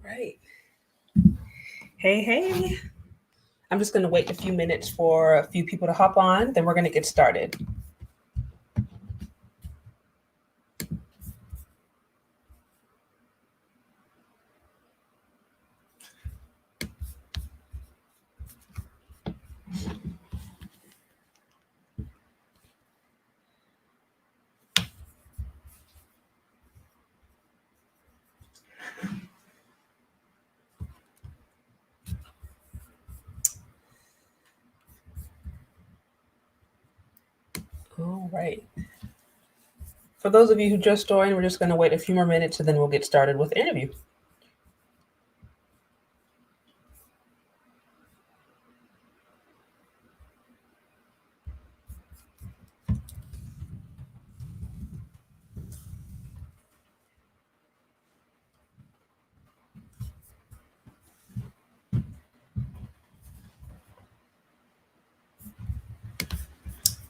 right. Hey, hey. I'm just going to wait a few minutes for a few people to hop on. Then we're going to get started. All right. For those of you who just joined, we're just going to wait a few more minutes and then we'll get started with the interview.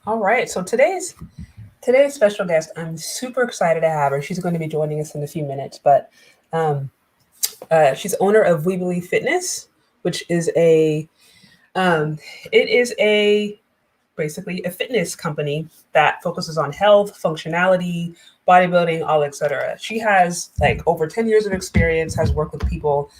All right. So today's special guest, I'm super excited to have her. She's going to be joining us in a few minutes, but she's owner of We Believe Fitness, which is it is a basically a fitness company that focuses on health, functionality, bodybuilding, all etc. She has like over 10 years of experience, has worked with people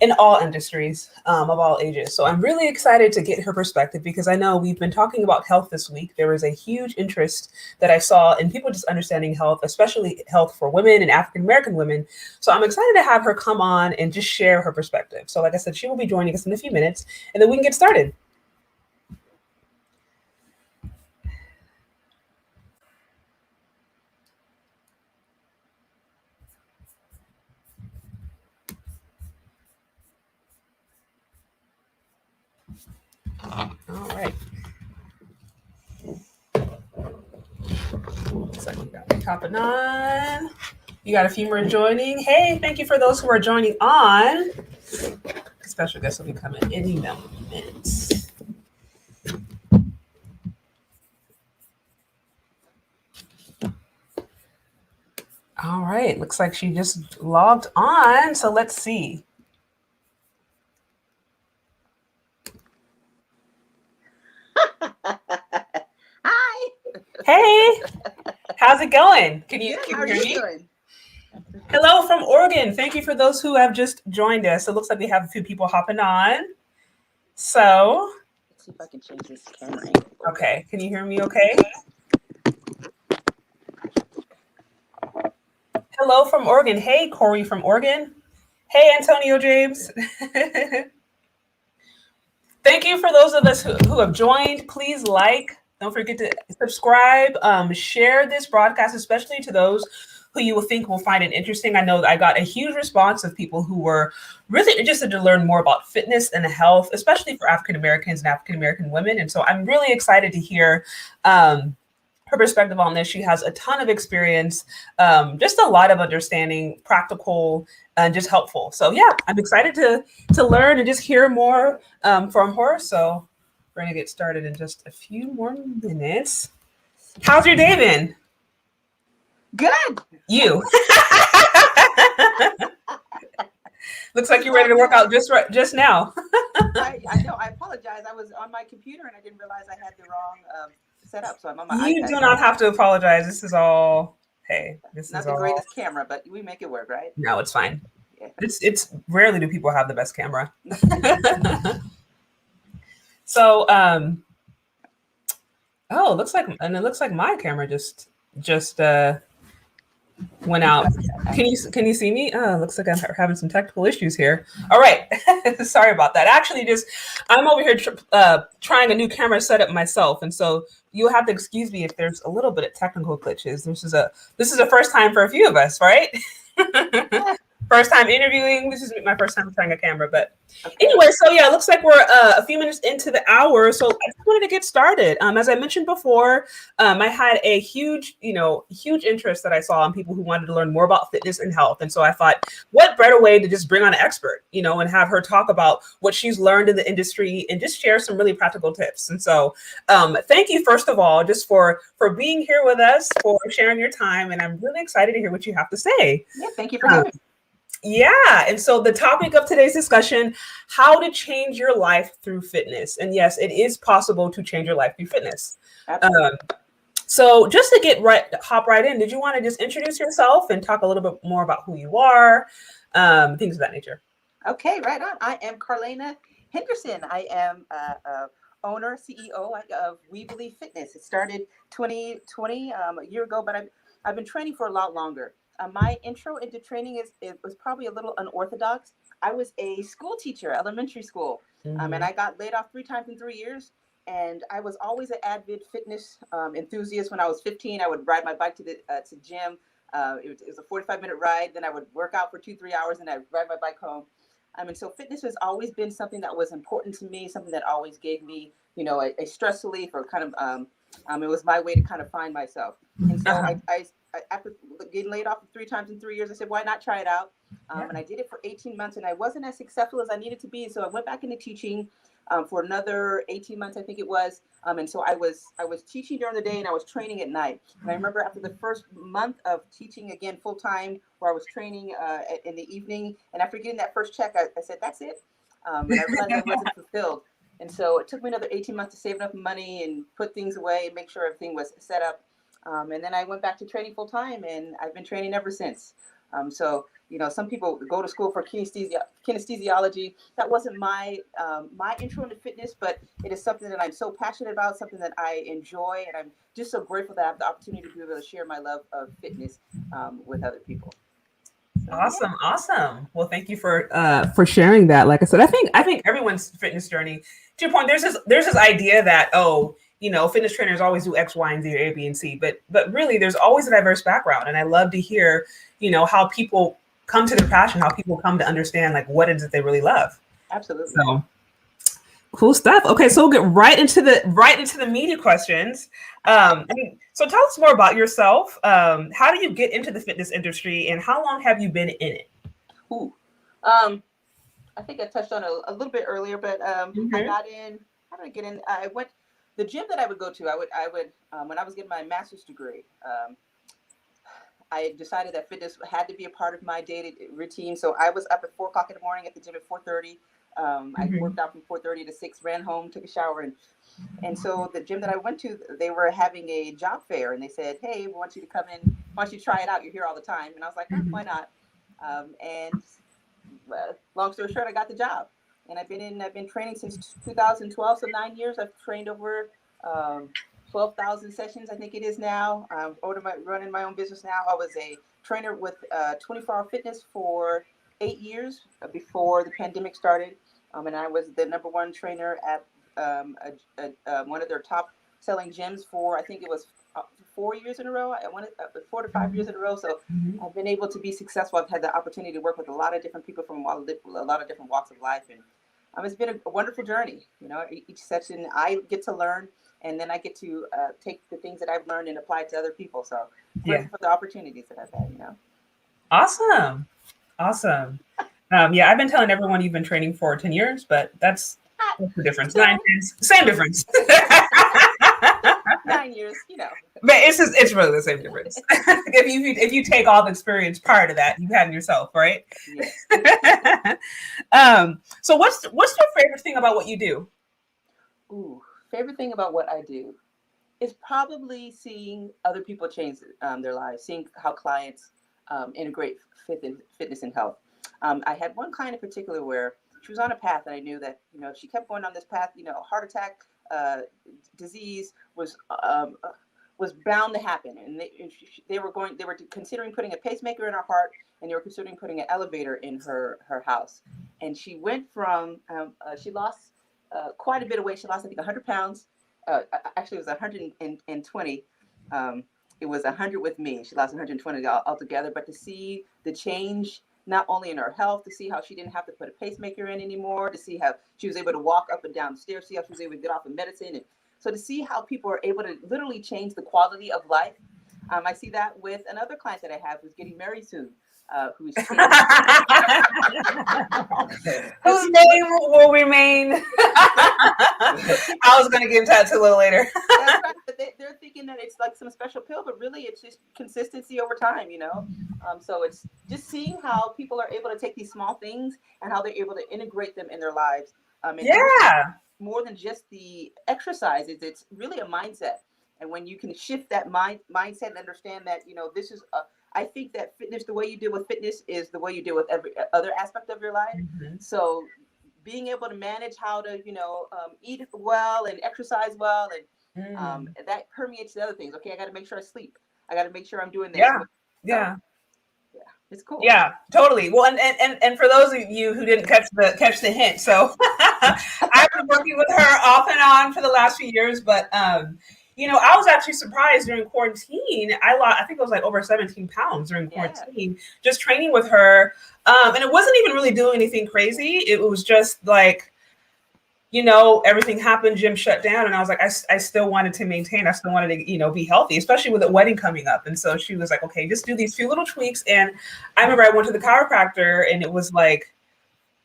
in all industries of all ages. So I'm really excited to get her perspective because I know we've been talking about health this week. There was a huge interest that I saw in people just understanding health, especially health for women and African-American women. So I'm excited to have her come on and just share her perspective. So like I said, she will be joining us in a few minutes and then we can get started. All right. Looks like we got me hopping on. You got a few more joining. Hey, thank you for those who are joining on. Special guest will be coming any minutes. All right. Looks like she just logged on. So let's see. Hi. Hey, how's it going? Can you How are hear you me? doing? Hello from Oregon. Thank you for those who have just joined us. It looks like we have a few people hopping on. So, Let's see if I can change this camera. Okay. Can you hear me okay? Hello from Oregon. Hey, Corey from Oregon. Hey, Antonio James. Thank you for those of us who have joined. Please don't forget to subscribe, share this broadcast, especially to those who you will think will find it interesting. I know I got a huge response of people who were really interested to learn more about fitness and health, especially for African Americans and African American women. And so I'm really excited to hear her perspective on this. She has a ton of experience, just a lot of understanding, practical, and just helpful. So yeah, I'm excited to learn and just hear more from her. So we're gonna get started in just a few more minutes. How's your day been? Good. You. Looks like you're ready to work out just now. I know. I apologize. I was on my computer and I didn't realize I had the wrong setup. So I'm on my You iPad. do not have to apologize. This is all. Hey, this Not is the all. greatest camera, but we make it work, right? No, it's fine. Yeah. It's rarely do people have the best camera. So, oh, it looks like my camera just went out. Can you see me? Oh, looks like I'm having some technical issues here. All right, sorry about that. Actually, I'm over here trying a new camera setup myself, and so you'll have to excuse me if there's a little bit of technical glitches. This is a first time for a few of us, right? First time interviewing. This is my first time trying a camera, but anyway, so yeah, it looks like we're a few minutes into the hour. So I just wanted to get started. As I mentioned before, I had a huge interest that I saw in people who wanted to learn more about fitness and health. And so I thought, what better way to just bring on an expert, and have her talk about what she's learned in the industry and just share some really practical tips. And so thank you, first of all, just for being here with us, for sharing your time. And I'm really excited to hear what you have to say. Yeah, thank you for having me. Yeah. And so the topic of today's discussion, how to change your life through fitness. And yes, it is possible to change your life through fitness. Absolutely. So just to hop right in, did you want to just introduce yourself and talk a little bit more about who you are, things of that nature? Okay, right on. I am Carlena Henderson. I am owner, CEO of We Believe Fitness. It started 2020, a year ago, but I've been training for a lot longer. My intro into training it was probably a little unorthodox. I was a school teacher, elementary school, and I got laid off 3 times in 3 years. And I was always an avid fitness enthusiast. When I was 15, I would ride my bike to the gym. It was a 45-minute ride. Then I would work out for 2-3 hours, and I'd ride my bike home. And so fitness has always been something that was important to me, something that always gave me, a stress relief, or kind of, it was my way to kind of find myself. And so I after getting laid off 3 times in 3 years, I said, why not try it out? And I did it for 18 months, and I wasn't as successful as I needed to be. So I went back into teaching for another 18 months, I think it was. And so I was teaching during the day, and I was training at night. And I remember after the first month of teaching again full time, where I was training in the evening, and after getting that first check, I said, that's it. And I realized I wasn't fulfilled. And so it took me another 18 months to save enough money and put things away and make sure everything was set up. And then I went back to training full time, and I've been training ever since. So some people go to school for kinesiology. That wasn't my intro into fitness, but it is something that I'm so passionate about, something that I enjoy, and I'm just so grateful that I have the opportunity to be able to share my love of fitness with other people. So, Awesome, awesome. Well, thank you for sharing that. Like I said, I think everyone's fitness journey. To your point, there's this idea that fitness trainers always do X, Y, and Z, or A, B, and C, but really, there's always a diverse background, and I love to hear how people come to their passion, how people come to understand like what is it they really love. Absolutely. So cool stuff. Okay, so we'll get right into the media questions. So tell us more about yourself. How do you get into the fitness industry, and how long have you been in it? Ooh, I think I touched on it a little bit earlier, but I got in. How did I get in? I went the gym that I would go to. I would when I was getting my master's degree. I decided that fitness had to be a part of my daily routine. So I was up at 4:00 in the morning at the gym at 4:30. I worked out from 4:30 to 6, ran home, took a shower, and so the gym that I went to, they were having a job fair, and they said, "Hey, we want you to come in. Why don't you try it out? You're here all the time." And I was like, "Why not?" And long story short, I got the job, and I've been training since 2012, so 9 years. I've trained over 12,000 sessions, I think it is now. I'm running my own business now. I was a trainer with 24-hour fitness for 8 years before the pandemic started. And I was the number one trainer at one of their top selling gyms for, I think it was 4 years in a row. I wanted 4 to 5 years in a row. So I've been able to be successful. I've had the opportunity to work with a lot of different people from a lot of different walks of life. And it's been a wonderful journey. Each session I get to learn, and then I get to take the things that I've learned and apply it to other people. So grateful for the opportunities that I've had. Awesome. I've been telling everyone you've been training for 10 years, but that's the difference. 9 years, same difference. 9 years, But it's really the same difference. if you take all the experience prior to that you've had in yourself, right? Yes. So what's your favorite thing about what you do? Ooh, favorite thing about what I do is probably seeing other people change their lives, seeing how clients integrate fitness and health. I had one client in particular where she was on a path, and I knew that if she kept going on this path, heart attack, disease was bound to happen, and they were considering putting a pacemaker in her heart, and they were considering putting an elevator in her house. And she went from she lost quite a bit of weight. She lost, I think, 100 pounds. Actually, it was 120. It was 100 with me. She lost 120 altogether. But to see the change, not only in her health, to see how she didn't have to put a pacemaker in anymore, to see how she was able to walk up and down the stairs, see how she was able to get off of medicine. And so to see how people are able to literally change the quality of life. I see that with another client that I have who's getting married soon. Whose name will remain. I was going to get into that a little later. That's right. But they're thinking that it's like some special pill, but really it's just consistency over time, So it's just seeing how people are able to take these small things and how they're able to integrate them in their lives. And Yeah. more than just the exercises, it's really a mindset. And when you can shift that mindset and understand that, this is I think that fitness, the way you deal with fitness is the way you deal with every other aspect of your life. Mm-hmm. So being able to manage how to, eat well and exercise well, and that permeates the other things. Okay, I got to make sure I sleep. I got to make sure I'm doing this. Yeah. Yeah. Yeah, it's cool. Yeah, totally. Well, and for those of you who didn't catch the hint, so I've been working with her off and on for the last few years, but I was actually surprised during quarantine. I think it was like over 17 pounds during quarantine, just training with her. And it wasn't even really doing anything crazy. It was just like, everything happened, gym shut down. And I was like, I still wanted to maintain, I still wanted to, be healthy, especially with a wedding coming up. And so she was like, okay, just do these few little tweaks. And I remember I went to the chiropractor and it was like,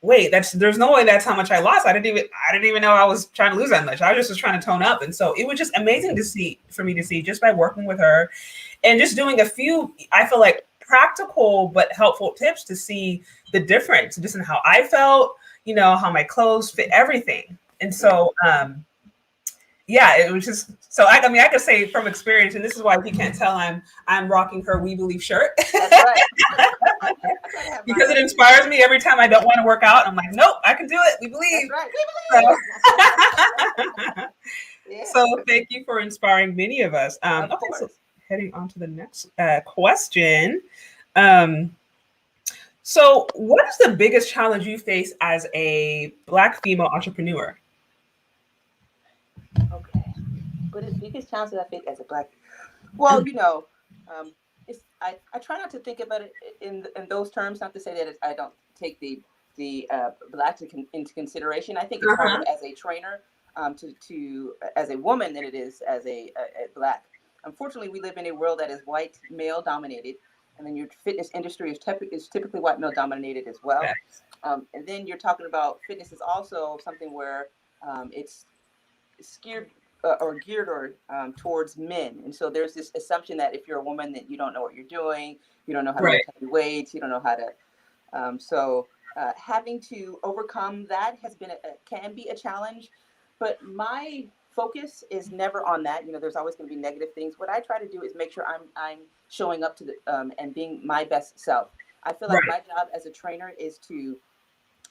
wait, there's no way that's how much I lost. I didn't even know I was trying to lose that much. I was just trying to tone up. And so it was just amazing for me to see just by working with her and just doing a few, I feel like, practical but helpful tips to see the difference just in how I felt, how my clothes fit, everything. And so, it was just, so I could say from experience, and this is why if you can't tell, I'm rocking her We Believe shirt. That's right. Because it inspires me every time I don't want to work out. I'm like, nope, I can do it. We believe. That's right. We believe. So thank you for inspiring many of us. Okay, so heading on to the next question. So what is the biggest challenge you face as a Black female entrepreneur? Okay. What is the biggest challenge that I face as a Black? Well, I try not to think about it in those terms. Not to say that I don't take the Black into consideration. I think it's harder as a trainer to as a woman than it is as a Black. Unfortunately, we live in a world that is white male dominated, and then your fitness industry is typically white male dominated as well. And then you're talking about fitness is also something where it's geared towards men. And so there's this assumption that if you're a woman that you don't know what you're doing, you don't know how to lift heavy weights, you don't know how to. Having to overcome that can be a challenge, but my focus is never on that. There's always going to be negative things. What I try to do is make sure I'm showing up to and being my best self. I feel like my job as a trainer is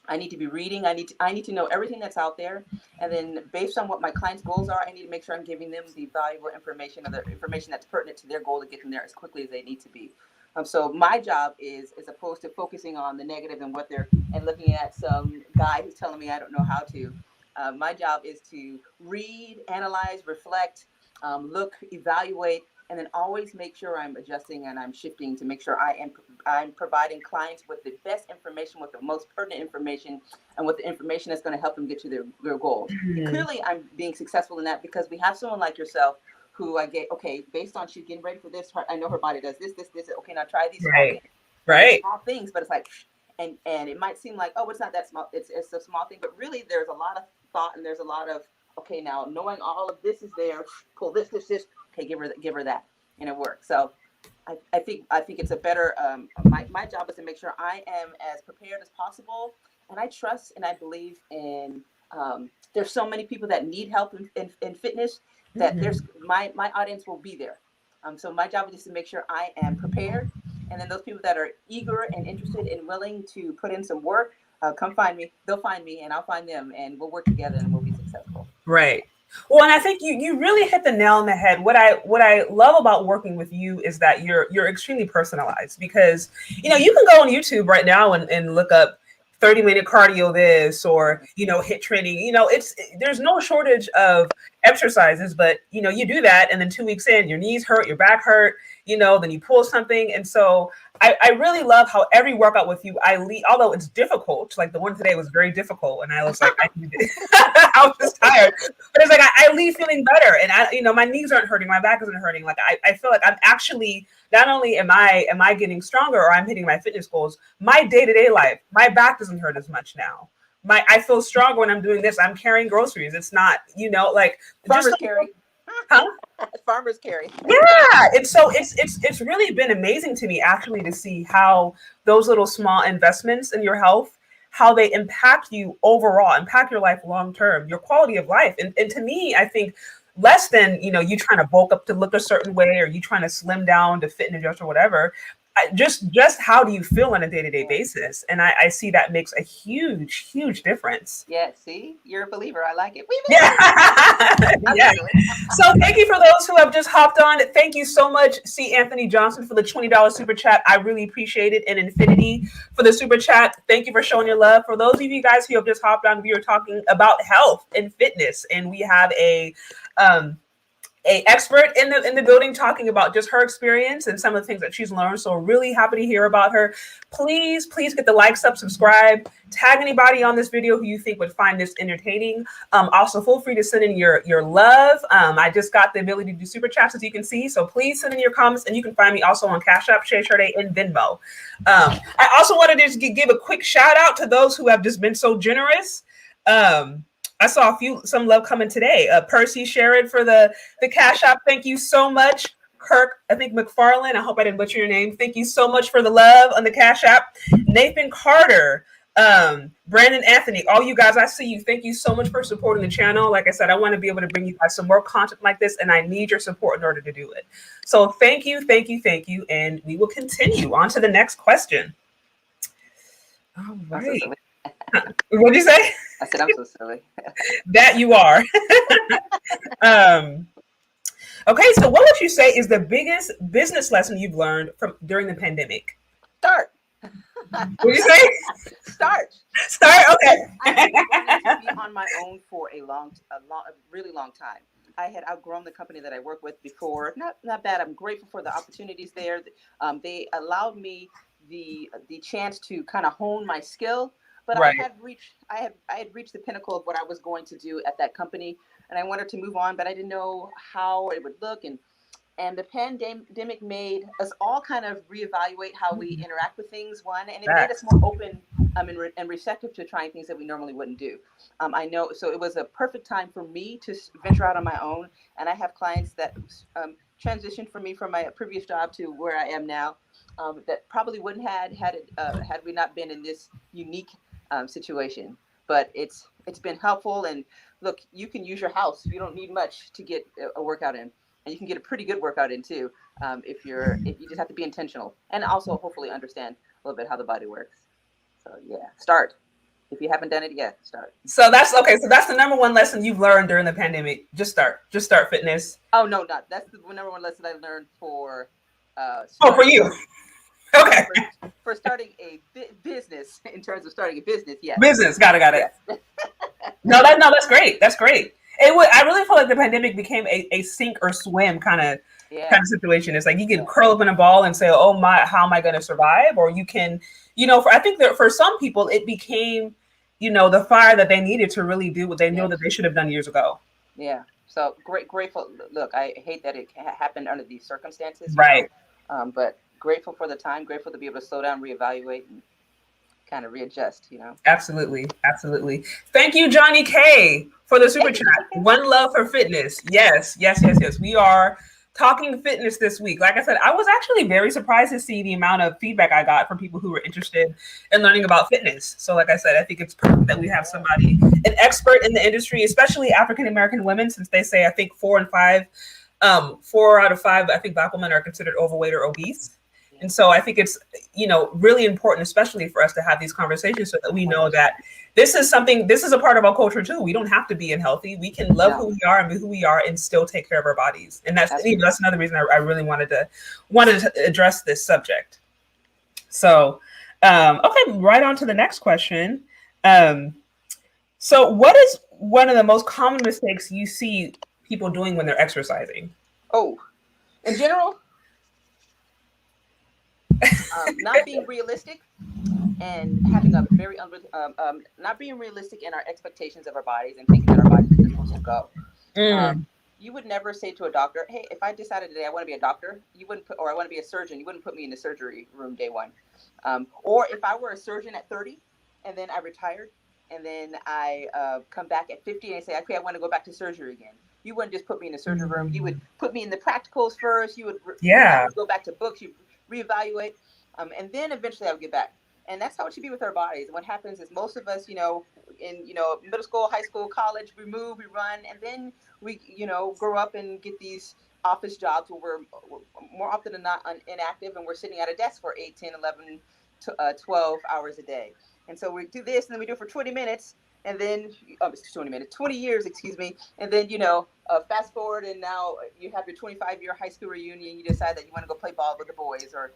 I need to be reading. I need to know everything that's out there. And then based on what my clients' goals are, I need to make sure I'm giving them the valuable information or the information that's pertinent to their goal to get them there as quickly as they need to be. So my job is, as opposed to focusing on the negative and and looking at some guy who's telling me I don't know how to, my job is to read, analyze, reflect, look, evaluate, and then always make sure I'm adjusting and I'm shifting to make sure I'm providing clients with the best information, with the most pertinent information, and with the information that's going to help them get to their goals. Mm-hmm. Clearly, I'm being successful in that because we have someone like yourself who based on she's getting ready for this, I know her body does this. Okay, now try these small things. Small things, but it's like, and it might seem like, oh, it's not that small. It's a small thing, but really there's a lot of thought and there's a lot of, okay, now knowing all of this is there, pull this, okay, give her that, and it works. So I think it's a better, my job is to make sure I am as prepared as possible. And I trust and I believe in, there's so many people that need help in fitness that there's my audience will be there. So my job is just to make sure I am prepared. And then those people that are eager and interested and willing to put in some work, come find me. They'll find me and I'll find them, and we'll work together and we'll be successful. Right. Well, and I think you really hit the nail on the head. What I love about working with you is that you're extremely personalized, because you can go on YouTube right now and look up 30-minute cardio this, or HIIT training. There's no shortage of exercises, but you do that and then 2 weeks in, your knees hurt, your back hurt, then you pull something. And so I really love how every workout with you, I lead, although it's difficult, like the one today was very difficult, and I was like, I was just tired, but it's like I leave feeling better, and my knees aren't hurting, my back isn't hurting. Like I feel like I'm actually, not only am I getting stronger or I'm hitting my fitness goals, my day-to-day life, my back doesn't hurt as much now. I feel stronger when I'm doing this. I'm carrying groceries. It's not, like farmers carry. Huh? Farmer's carry. Yeah, and so it's really been amazing to me actually to see how those little small investments in your health, how they impact you overall, impact your life long term, your quality of life. And to me, I think less than, you trying to bulk up to look a certain way, or you trying to slim down to fit in a dress or whatever. Just how do you feel on a day-to-day Yeah. basis? And I see that makes a huge difference. Yeah, see, you're a believer. I like it. We Yeah. believe. I Yeah. love it. So thank you for those who have just hopped on. Thank you so much, C. Anthony Johnson, for the $20 super chat. I really appreciate it. And Infinity for the super chat. Thank you for showing your love. For those of you guys who have just hopped on, we are talking about health and fitness, and we have um, a expert in the building talking about just her experience and some of the things that she's learned. So really happy to hear about her. Please get the likes up, subscribe, tag anybody on this video who you think would find this entertaining. Also, feel free to send in your love. I just got the ability to do super chats, as you can see. So please send in your comments, and you can find me also on CashApp, ChezCharde, and Venmo. I also wanted to just give a quick shout out to those who have just been so generous. I saw some love coming today. Percy Sherrod for the Cash App. Thank you so much. Kirk, I think McFarland. I hope I didn't butcher your name. Thank you so much for the love on the Cash App. Nathan Carter, Brandon Anthony, all you guys, I see you. Thank you so much for supporting the channel. Like I said, I want to be able to bring you guys some more content like this, and I need your support in order to do it. So thank you. And we will continue on to the next question. All right. What did you say? I said, I'm so silly. That you are. Okay, so what would you say is the biggest business lesson you've learned from during the pandemic? Start. What did you say? Start. Okay. I've been wanting to be on my own for a really long time. I had outgrown the company that I worked with before. Not bad. I'm grateful for the opportunities there. They allowed me the chance to kind of hone my skill. But right. I had reached the pinnacle of what I was going to do at that company, and I wanted to move on, but I didn't know how it would look. And the pandemic made us all kind of reevaluate how we interact with things. And it made us more open and receptive to trying things that we normally wouldn't do. I know, so it was a perfect time for me to venture out on my own. And I have clients that transitioned from my previous job to where I am now. That probably wouldn't had we not been in this unique situation. But it's been helpful. And look, you can use your house. You don't need much to get a workout in, and you can get a pretty good workout in too. If you just have to be intentional, and also hopefully understand a little bit how the body works. So yeah, start. If you haven't done it yet, start. So that's okay. So that's the number one lesson you've learned during the pandemic. Just start fitness. Oh no, that's the number one lesson I learned for. For you. Okay. For starting a business, in terms of starting a business, yes. Business, got it. Yes. No, that's great. That's great. I really feel like the pandemic became a sink or swim kind of situation. It's like you can curl up in a ball and say, "Oh my, how am I going to survive?" Or you can, I think that for some people it became, the fire that they needed to really do what they knew that they should have done years ago. Yeah. So grateful. Look, I hate that it happened under these circumstances. Right. But grateful for the time, grateful to be able to slow down, reevaluate, and kind of readjust, Absolutely. Thank you, Johnny K, for the super chat. One love for fitness. Yes. We are talking fitness this week. Like I said, I was actually very surprised to see the amount of feedback I got from people who were interested in learning about fitness. So like I said, I think it's perfect that we have somebody, an expert in the industry, especially African-American women, since they say, I think 4 out of 5, I think Black women are considered overweight or obese. And so I think it's, really important, especially for us to have these conversations so that we know that this is a part of our culture too. We don't have to be unhealthy. We can love who we are and be who we are and still take care of our bodies. And that's another reason I really wanted to address this subject. So, okay, right on to the next question. So what is one of the most common mistakes you see people doing when they're exercising? Oh, in general? Not being realistic and having a very not being realistic in our expectations of our bodies and thinking that our bodies are supposed to go. You would never say to a doctor, "Hey, if I decided today I want to be a doctor, or I want to be a surgeon, you wouldn't put me in the surgery room day one." Or if I were a surgeon at 30 and then I retired and then I come back at 50 and I say, okay, I want to go back to surgery again. You wouldn't just put me in the surgery room. You would put me in the practicals first. You would Yeah. go back to books. You reevaluate, and then eventually I would get back. And that's how it should be with our bodies. What happens is most of us, in middle school, high school, college, we move, we run, and then we grow up and get these office jobs where we're more often than not inactive, and we're sitting at a desk for 8, 10, 11, 12 hours a day. And so we do this, and then we do it for 20 minutes, and then it's 20 minutes, 20 years, excuse me, and then fast forward, and now you have your 25-year high school reunion. You decide that you want to go play ball with the boys or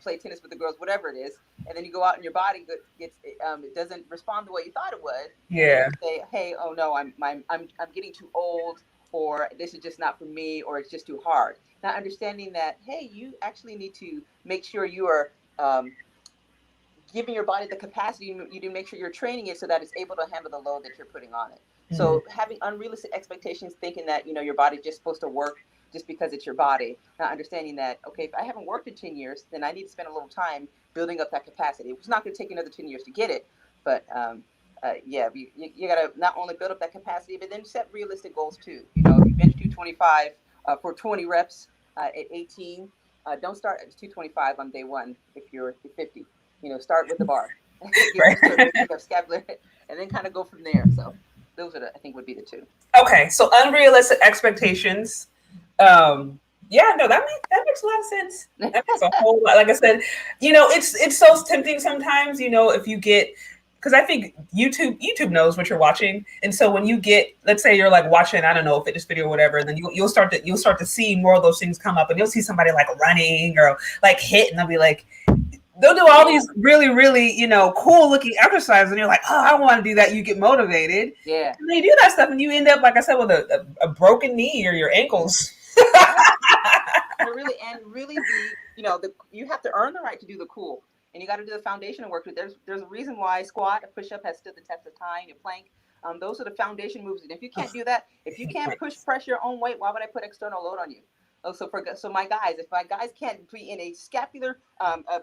play tennis with the girls, whatever it is, and then you go out and your body gets it doesn't respond the way you thought it would. Yeah. And you say, hey, oh no, I'm getting too old, or this is just not for me, or it's just too hard. Not understanding that, hey, you actually need to make sure you are giving your body the capacity. You do make sure you're training it so that it's able to handle the load that you're putting on it. So having unrealistic expectations, thinking that your body's just supposed to work just because it's your body, not understanding that, okay, if I haven't worked in 10 years, then I need to spend a little time building up that capacity. It's not going to take another 10 years to get it, but yeah, you got to not only build up that capacity, but then set realistic goals too. If you bench 225 for 20 reps at 18, don't start at 225 on day one if you're 50. Start with the bar, get your scapular, and then kind of go from there. So those are I think would be the two. Okay, so unrealistic expectations. Yeah, no, that makes a lot of sense. That makes a whole lot. Like I said, it's so tempting sometimes. If you get, because I think YouTube knows what you're watching, and so when you get, let's say you're like watching, I don't know, a fitness video or whatever, then you'll start to see more of those things come up, and you'll see somebody like running or like hit, and they'll be like, they'll do all these really, really, cool looking exercises, and you're like, oh, I want to do that. You get motivated. Yeah. And then you do that stuff, and you end up, like I said, with a broken knee or your ankles. really you have to earn the right to do the cool, and you got to do the foundation work. There's a reason why squat, a push-up has stood the test of time. Your plank, those are the foundation moves. And if you can't do that, if you can't press your own weight, why would I put external load on you? Oh, so my guys, if my guys can't be in a scapular,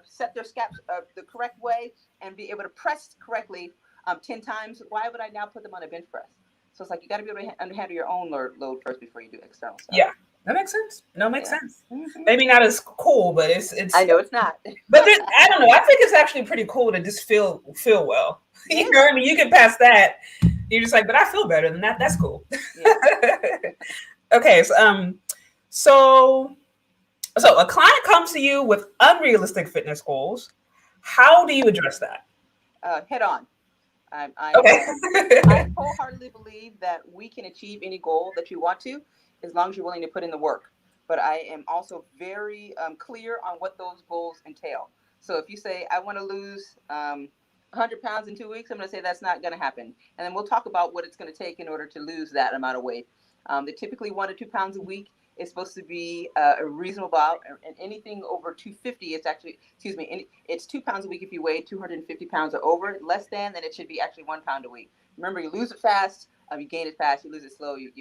set their scaps the correct way and be able to press correctly 10 times, why would I now put them on a bench press? So it's like you got to be able to handle your own load first before you do external stuff. Yeah, that makes sense. No, it makes sense. Mm-hmm. Maybe not as cool, but it's. I know it's not. But I don't know. I think it's actually pretty cool to just feel well. Yeah. You know what I mean? You get past that. You're just like, but I feel better than that. That's cool. Yeah. Okay, so a client comes to you with unrealistic fitness goals. How do you address that? Head on. I wholeheartedly believe that we can achieve any goal that you want to, as long as you're willing to put in the work. But I am also very clear on what those goals entail. So if you say, I want to lose 100 pounds in 2 weeks, I'm going to say that's not going to happen. And then we'll talk about what it's going to take in order to lose that amount of weight. They're typically 1 to 2 pounds a week. It's supposed to be a reasonable out, and anything over 250, it's 2 pounds a week if you weigh 250 pounds or over. Less than it should be actually 1 pound a week. Remember, you lose it fast, you gain it fast. You lose it slow, you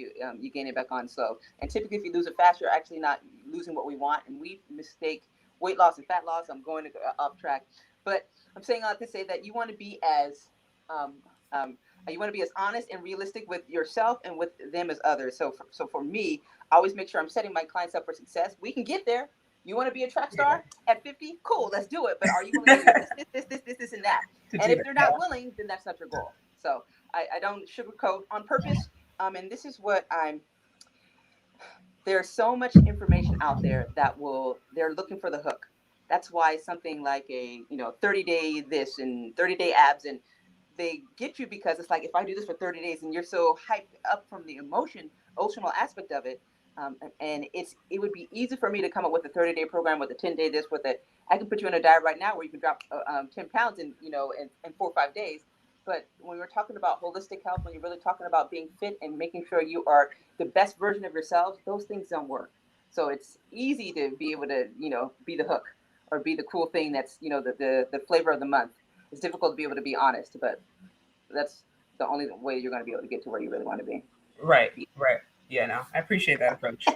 gain it back on slow. And typically, if you lose it fast, you're actually not losing what we want. And we mistake weight loss and fat loss. I'm going off track, but I'm saying all to say that you want to be as honest and realistic with yourself and with them as others. So for me, I always make sure I'm setting my clients up for success. We can get there. You want to be a track star at 50? Cool, let's do it. But are you willing to do this, and that? And if you're not willing, then that's not your goal. So I don't sugarcoat on purpose. And this is what there's so much information out there they're looking for the hook. That's why something like a 30-day this and 30-day abs, and they get you because it's like, if I do this for 30 days and you're so hyped up from the emotional aspect of it, and it would be easy for me to come up with a 30-day program with a 10-day this with it. I can put you on a diet right now where you can drop 10 pounds in 4 or 5 days. But when we're talking about holistic health, when you're really talking about being fit and making sure you are the best version of yourselves, those things don't work. So it's easy to be able to be the hook or be the cool thing that's the flavor of the month. It's difficult to be able to be honest, but that's the only way you're going to be able to get to where you really want to be. Right. Yeah, no, I appreciate that approach.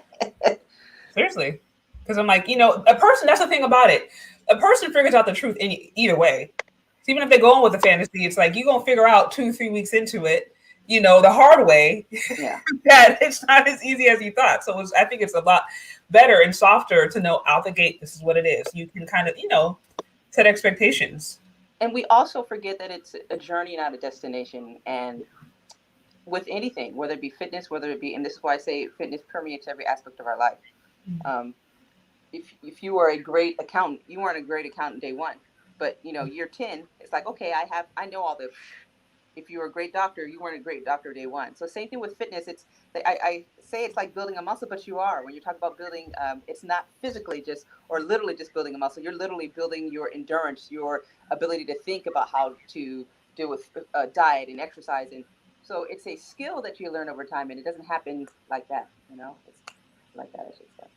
Seriously. Because I'm like, a person, that's the thing about it. A person figures out the truth either way. So even if they're going with the fantasy, it's like you're gonna figure out 2-3 weeks into it, the hard way, Yeah. that it's not as easy as you thought. So I think it's a lot better and softer to know out the gate this is what it is. You can kind of set expectations. And we also forget that it's a journey, not a destination. And with anything, whether it be fitness, whether it be, and this is why I say fitness permeates every aspect of our life. Um, if you were a great accountant, you weren't a great accountant day one, but year 10, it's like, okay, I know all the. If you were a great doctor, you weren't a great doctor day one. So same thing with fitness. I say it's like building a muscle, but you are. When you talk about building, it's not physically just or literally just building a muscle. You're literally building your endurance, your ability to think about how to deal with diet and exercise. And so it's a skill that you learn over time, and it doesn't happen like that. It's like that, I should say.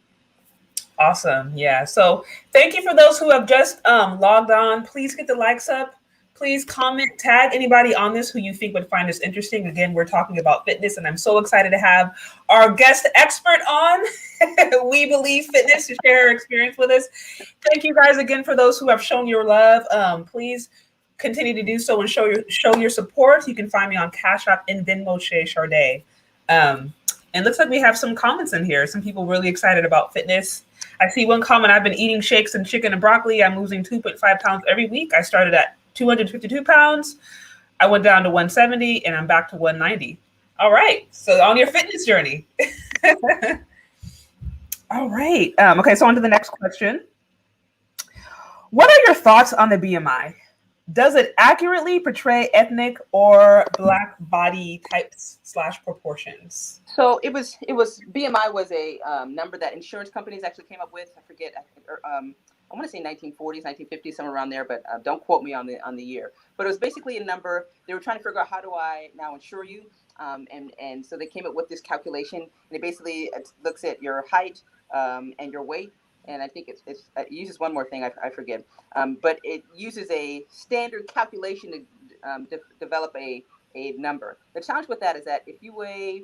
Awesome. Yeah. So thank you for those who have just logged on. Please get the likes up. Please comment, tag anybody on this who you think would find this interesting. Again, we're talking about fitness, and I'm so excited to have our guest expert on We Believe Fitness to share her experience with us. Thank you guys again for those who have shown your love. Please continue to do so and show your support. You can find me on CASHAPP and VENMO ChezCharde. And looks like we have some comments in here. Some people really excited about fitness. I see one comment. I've been eating shakes and chicken and broccoli. I'm losing 2.5 pounds every week. I started at 252 pounds. I went down to 170 and I'm back to 190. All right. So on your fitness journey. All right. Okay. So on to the next question. What are your thoughts on the BMI? Does it accurately portray ethnic or Black body types / proportions? So it was BMI was a number that insurance companies actually came up with. I forget. I want to say 1940s, 1950s, somewhere around there, but don't quote me on the year. But it was basically a number. They were trying to figure out how do I now insure you, and so they came up with this calculation. And it basically looks at your height and your weight. And I think it uses one more thing, I forget. But it uses a standard calculation to develop a number. The challenge with that is that if you weigh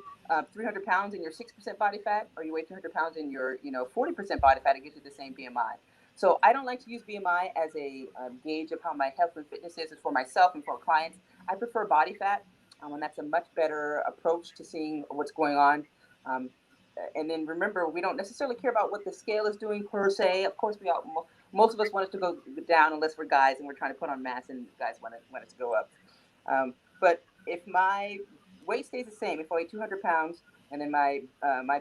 300 pounds and you're 6% body fat, or you weigh 300 pounds and you're 40% body fat, it gives you the same BMI. So I don't like to use BMI as a gauge of how my health and fitness is for myself and for clients. I prefer body fat, and that's a much better approach to seeing what's going on. And then remember, we don't necessarily care about what the scale is doing per se. Of course, most of us want it to go down unless we're guys and we're trying to put on mass, and guys want it to go up. But if my weight stays the same, if I weigh 200 pounds and then my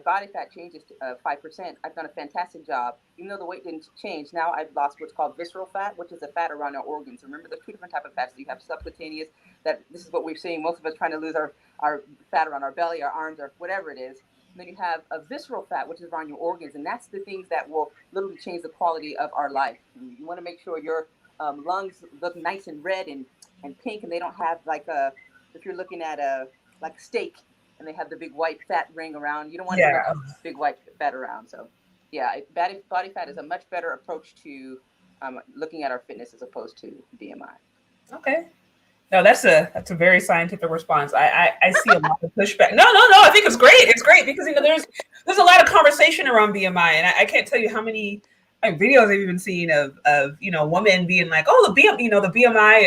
body fat changes to 5%, I've done a fantastic job. Even though the weight didn't change, now I've lost what's called visceral fat, which is the fat around our organs. Remember, there's two different types of fats. So you have subcutaneous, this is what we're seeing. Most of us trying to lose our fat around our belly, our arms, or whatever it is. And then you have a visceral fat, which is around your organs. And that's the things that will literally change the quality of our life. You want to make sure your lungs look nice and red and pink, and they don't have if you're looking at a steak and they have the big white fat ring around, you don't want to look big white fat around. So yeah, body fat is a much better approach to looking at our fitness as opposed to BMI. Okay. No, that's a very scientific response. I see a lot of pushback. No. I think it's great. It's great because there's a lot of conversation around BMI, and I can't tell you how many videos I've even seen of women being like, oh, the BMI,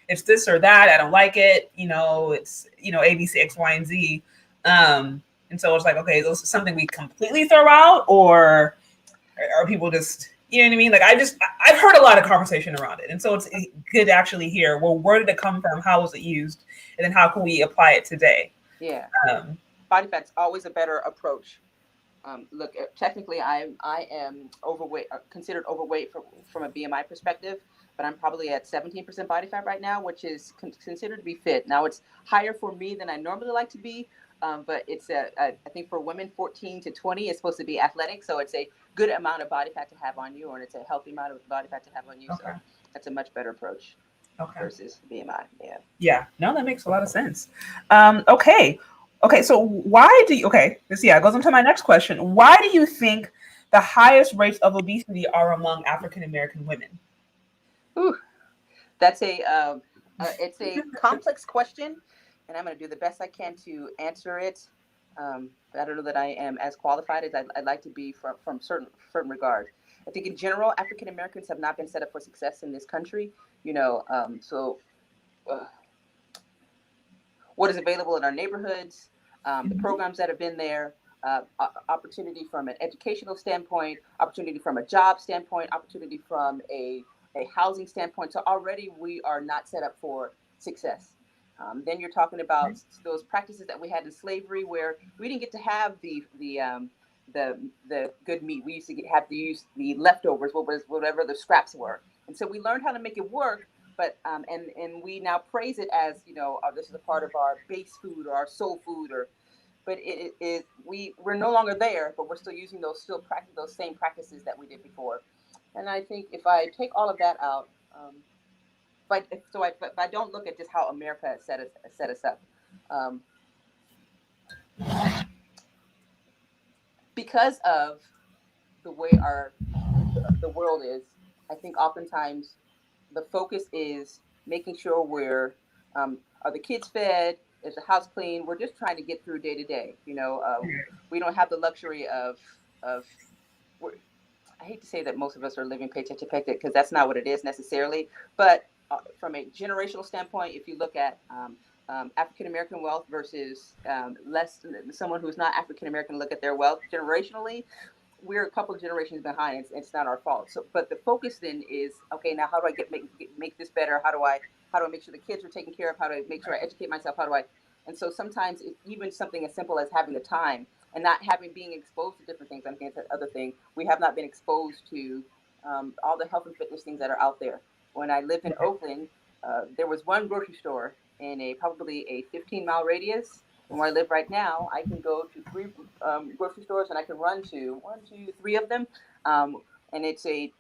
it's this or that. I don't like it. It's ABC, X, Y, and Z. And so it's like, okay, is this something we completely throw out, or are people just, you know what I mean? Like I've heard a lot of conversation around it. And so it's good to actually hear, well, where did it come from? How was it used? And then how can we apply it today? Yeah. Body fat's always a better approach. Look, technically I am overweight, considered overweight from a BMI perspective, but I'm probably at 17% body fat right now, which is considered to be fit. Now it's higher for me than I normally like to be. But it's I think for women 14 to 20 is supposed to be athletic, so it's a good amount of body fat to have on you, or it's a healthy amount of body fat to have on you. Okay. So that's a much better approach versus BMI. Yeah. No, that makes a lot of sense. Okay. So why do you? This goes into my next question. Why do you think the highest rates of obesity are among African American women? Ooh, that's it's a complex question. And I'm going to do the best I can to answer it. But I don't know that I am as qualified as I'd like to be from certain regard. I think in general, African Americans have not been set up for success in this country. You know, uh, what is available in our neighborhoods, the programs that have been there, opportunity from an educational standpoint, opportunity from a job standpoint, opportunity from a housing standpoint. So already we are not set up for success. Then you're talking about those practices that we had in slavery, where we didn't get to have the good meat. We used to have to use the leftovers, whatever the scraps were, and so we learned how to make it work. But and we now praise it as, you know, this is a part of our base food or our soul food, or but we're no longer there, but we're still using those same practices that we did before. And I think if I take all of that out, if I don't look at just how America has set us up, um, because of the way the world is, I think oftentimes the focus is making sure are the kids fed, is the house clean. We're just trying to get through day to day. You know, we don't have the luxury of I hate to say that most of us are living paycheck to paycheck, because that's not what it is necessarily. But from a generational standpoint, if you look at African American wealth versus less someone who's not African American, look at their wealth generationally, we're a couple of generations behind. It's not our fault. So, but the focus then is, okay, now how do I make this better? How do I make sure the kids are taken care of? How do I make sure I educate myself? And so sometimes it's even something as simple as having the time and not being exposed to different things. I'm going to say other thing. We have not been exposed to all the health and fitness things that are out there. When I lived in Oakland, there was one grocery store in probably a 15-mile radius. And where I live right now, I can go to 3 grocery stores, and I can run to 1, 2, 3 of them, and it's a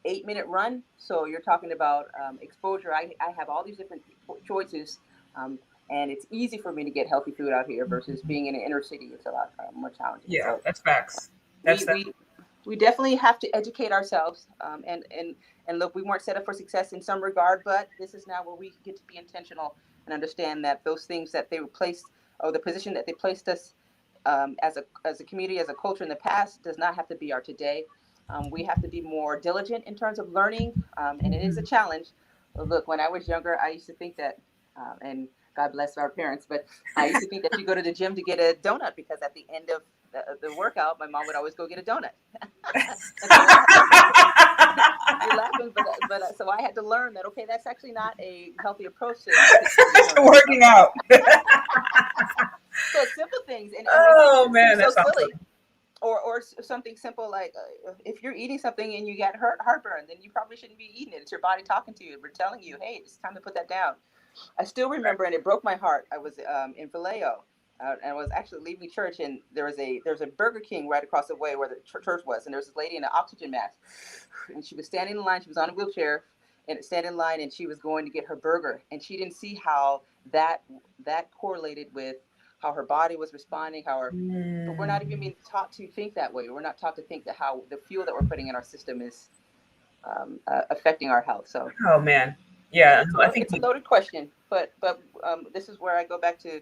8-minute run. So you're talking about exposure. I have all these different choices, and it's easy for me to get healthy food out here versus being in an inner city. It's a lot more challenging. Yeah, So that's facts. That's we definitely have to educate ourselves, and look, we weren't set up for success in some regard, but this is now where we get to be intentional and understand that those things that they replaced, or the position that they placed us as a community, as a culture in the past, does not have to be our today. We have to be more diligent in terms of learning, and it is a challenge. Look, when I was younger, I used to think that, and God bless our parents, but I used to think that you go to the gym to get a donut, because at the end of the workout, my mom would always go get a donut. You're laughing, but so I had to learn that, okay, that's actually not a healthy approach to working out. So simple things, and oh man, that's so silly. Or something simple like if you're eating something and you got heartburn, then you probably shouldn't be eating it. It's your body talking to you. We're telling you, hey, it's time to put that down. I still remember, and it broke my heart. I was in Vallejo, and I was actually leaving church, and there's a Burger King right across the way where the church was, and there was this lady in an oxygen mask, and she was standing in line. She was on a wheelchair and standing in line, and she was going to get her burger, and she didn't see how that correlated with how her body was responding, but we're not even being taught to think that way. We're not taught to think that how the fuel that we're putting in our system is affecting our health. So, oh man, yeah, I think it's a loaded question, but this is where I go back to: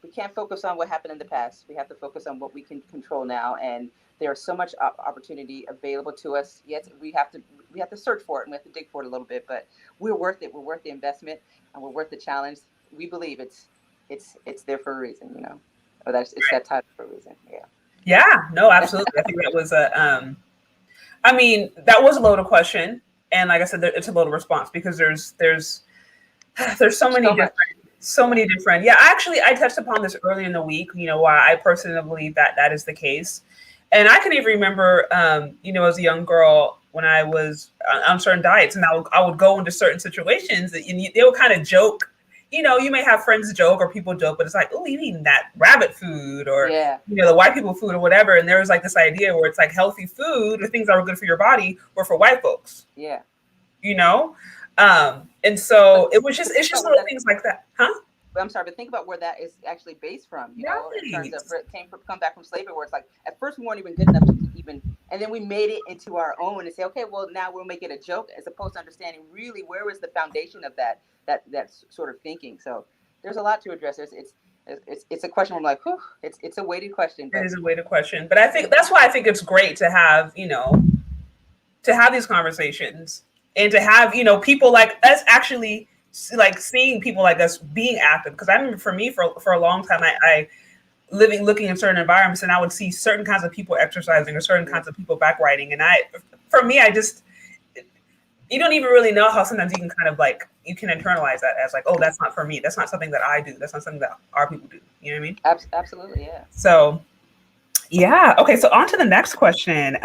we can't focus on what happened in the past. We have to focus on what we can control now, and there's so much opportunity available to us. Yes, we have to search for it, and we have to dig for it a little bit, but we're worth it. We're worth the investment, and we're worth the challenge. We believe it's there for a reason, you know, or it's that title for a reason. Yeah. Yeah, no, absolutely. I think that was I mean, that was a loaded question, and like I said, it's a loaded response, because there's so many different. Yeah, actually, I touched upon this earlier in the week. You know, why I personally believe that is the case, and I can even remember, you know, as a young girl when I was on certain diets, and I would go into certain situations, and they would kind of joke. You know, you may have friends joke or people joke, but it's like, oh, you eating that rabbit food, or, you know, the white people food or whatever. And there was like this idea where it's like healthy food or things that were good for your body were for white folks. Yeah. You know? And so it's just little things like that. Huh? I'm sorry, but think about where that is actually based from, you know, in terms of come back from slavery, where it's like, at first we weren't even good enough to even, and then we made it into our own and say, okay, well, now we'll make it a joke, as opposed to understanding really where was the foundation of that sort of thinking. So there's a lot to address. It's a question where I'm like, it's a weighted question. It is a weighted question, but I think that's why I think it's great to have, you know, to have these conversations and to have, you know, people like us actually like seeing people like us being active. Because I remember for me, for a long time, I looking in certain environments, and I would see certain kinds of people exercising or certain kinds of people back riding. And for me, you don't even really know how sometimes you can kind of like, you can internalize that as like, oh, that's not for me. That's not something that I do. That's not something that our people do. You know what I mean? Absolutely, yeah. So, yeah. Okay. So on to the next question.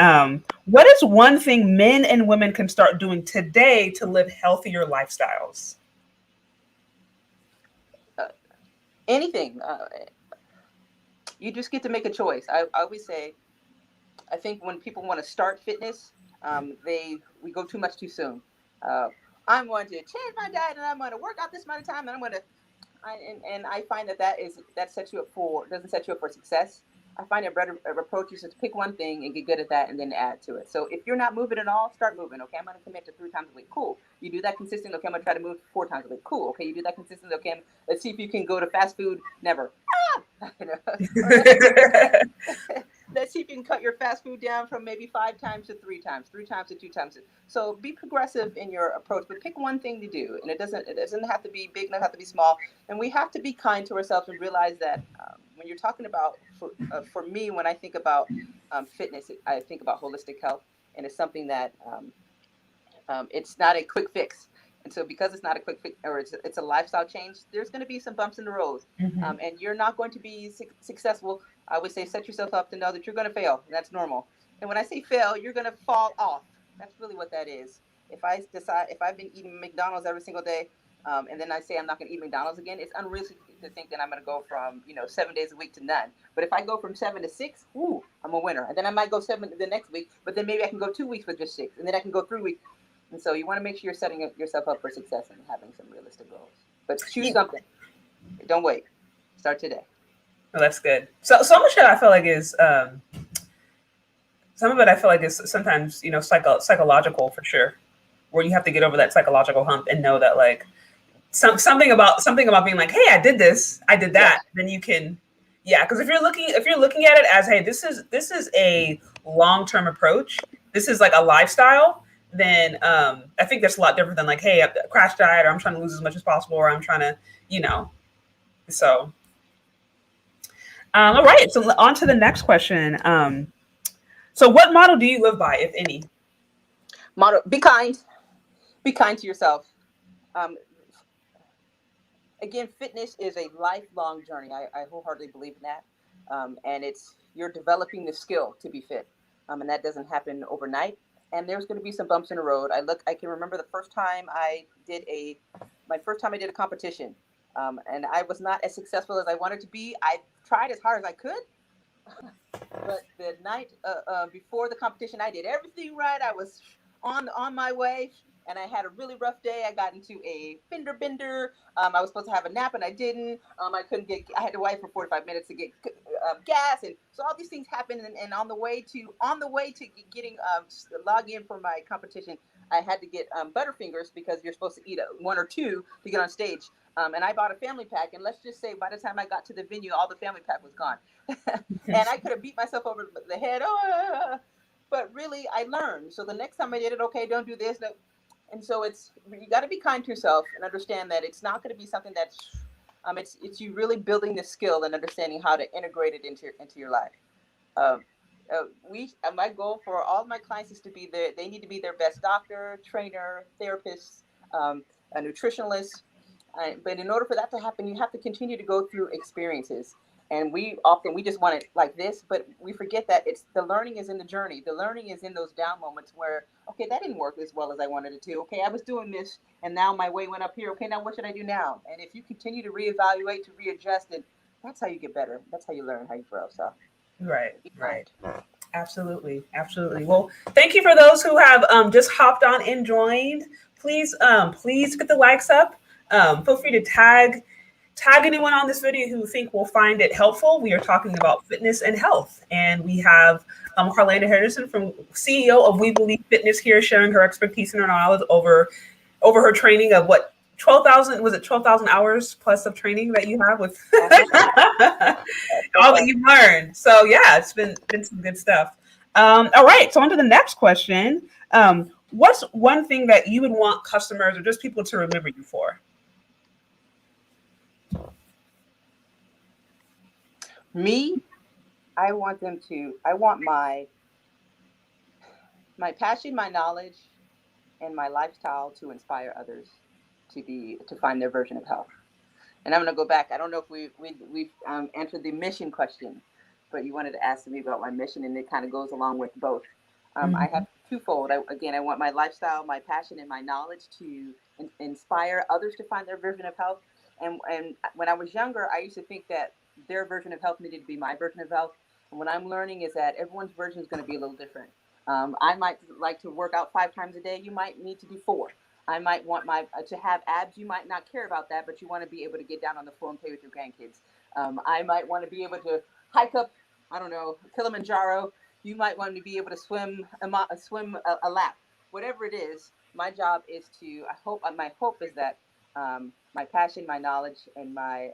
What is one thing men and women can start doing today to live healthier lifestyles? Anything. You just get to make a choice. I always say, I think when people want to start fitness, we go too much too soon. I'm going to change my diet and I'm going to work out this amount of time and I'm going to, and I find that doesn't set you up for success. I find a better approach is to pick one thing and get good at that and then add to it. So if you're not moving at all, start moving. Okay, I'm going to commit to 3 times a week. Cool. You do that consistently. Okay, I'm going to try to move 4 times a week. Cool. Okay, you do that consistently. Okay, let's see if you can go to fast food. Never. Let's see if you can cut your fast food down from maybe 5 times to 3 times, 3 times to 2 times. So be progressive in your approach, but pick one thing to do. And it doesn't have to be big, it doesn't have to be small. And we have to be kind to ourselves and realize that when you're talking about, for me, when I think about fitness, I think about holistic health. And it's something that it's not a quick fix. And so because it's not a quick fix, or it's a lifestyle change, there's going to be some bumps in the road. And you're not going to be successful. I would say set yourself up to know that you're going to fail. And that's normal. And when I say fail, you're going to fall off. That's really what that is. If I've been eating McDonald's every single day, and then I say I'm not going to eat McDonald's again, it's unrealistic to think that I'm going to go from 7 days a week to none. But if I go from 7 to 6, I'm a winner. And then I might go 7 the next week, but then maybe I can go 2 weeks with just 6, and then I can go 3 weeks. And so you want to make sure you're setting yourself up for success and having some realistic goals. But choose something. Don't wait. Start today. Oh, that's good. So much of it I feel like is some of it I feel like is sometimes psychological for sure, where you have to get over that psychological hump and know that like something about being like, hey, I did this, I did that, then you can, because if you're looking at it as, hey, this is a long-term approach, this is like a lifestyle, then I think that's a lot different than like, hey, I crash diet, or I'm trying to lose as much as possible, or I'm trying to, so. All right, so on to the next question. So what motto do you live by, if any? Motto: be kind. Be kind to yourself. Again, fitness is a lifelong journey. I wholeheartedly believe in that. And you're developing the skill to be fit. And that doesn't happen overnight. And there's going to be some bumps in the road. I can remember the first time I did a competition. And I was not as successful as I wanted to be. I tried as hard as I could. But the night before the competition, I did everything right. I was on my way. And I had a really rough day. I got into a fender bender. I was supposed to have a nap and I didn't. I had to wait for 45 minutes to get gas. And so all these things happened. And on the way to getting log in for my competition, I had to get Butterfingers, because you're supposed to eat 1 or 2 to get on stage. And I bought a family pack. And let's just say by the time I got to the venue, all the family pack was gone. And I could have beat myself over the head. But really, I learned. So the next time I did it, okay, don't do this. No. And so you got to be kind to yourself and understand that it's not going to be something that's it's you really building the skill and understanding how to integrate it into your life. My goal for all my clients is to be they need to be their best doctor, trainer, therapist, a nutritionalist. But in order for that to happen, you have to continue to go through experiences. And we just want it like this, but we forget that the learning is in the journey. The learning is in those down moments where, okay, that didn't work as well as I wanted it to. Okay, I was doing this and now my weight went up here. Okay, now what should I do now? And if you continue to reevaluate, to readjust, and that's how you get better. That's how you learn, how you grow. So, right. Absolutely. Well, thank you for those who have just hopped on and joined. Please get the likes up. Feel free to tag anyone on this video who think will find it helpful. We are talking about fitness and health, and we have Carlena Henderson, CEO of We Believe Fitness, here sharing her expertise and her knowledge over her training of 12,000 hours plus of training that you have with all that you've learned. So yeah, it's been some good stuff. All right. So on to the next question. What's one thing that you would want customers or just people to remember you for? Me, I want I want my passion, my knowledge, and my lifestyle to inspire others to find their version of health. And I'm going to go back. I don't know if we've answered the mission question, but you wanted to ask me about my mission, and it kind of goes along with both. I have twofold. Again, I want my lifestyle, my passion, and my knowledge to inspire others to find their version of health. And when I was younger, I used to think that their version of health needed to be my version of health. And what I'm learning is that everyone's version is going to be a little different. I might like to work out 5 times a day. You might need to do 4. I might want my to have abs. You might not care about that, but you want to be able to get down on the floor and play with your grandkids. I might want to be able to hike up, I don't know, Kilimanjaro. You might want to be able to swim a lap. Whatever it is, my job is to. My hope is that my passion, my knowledge, and my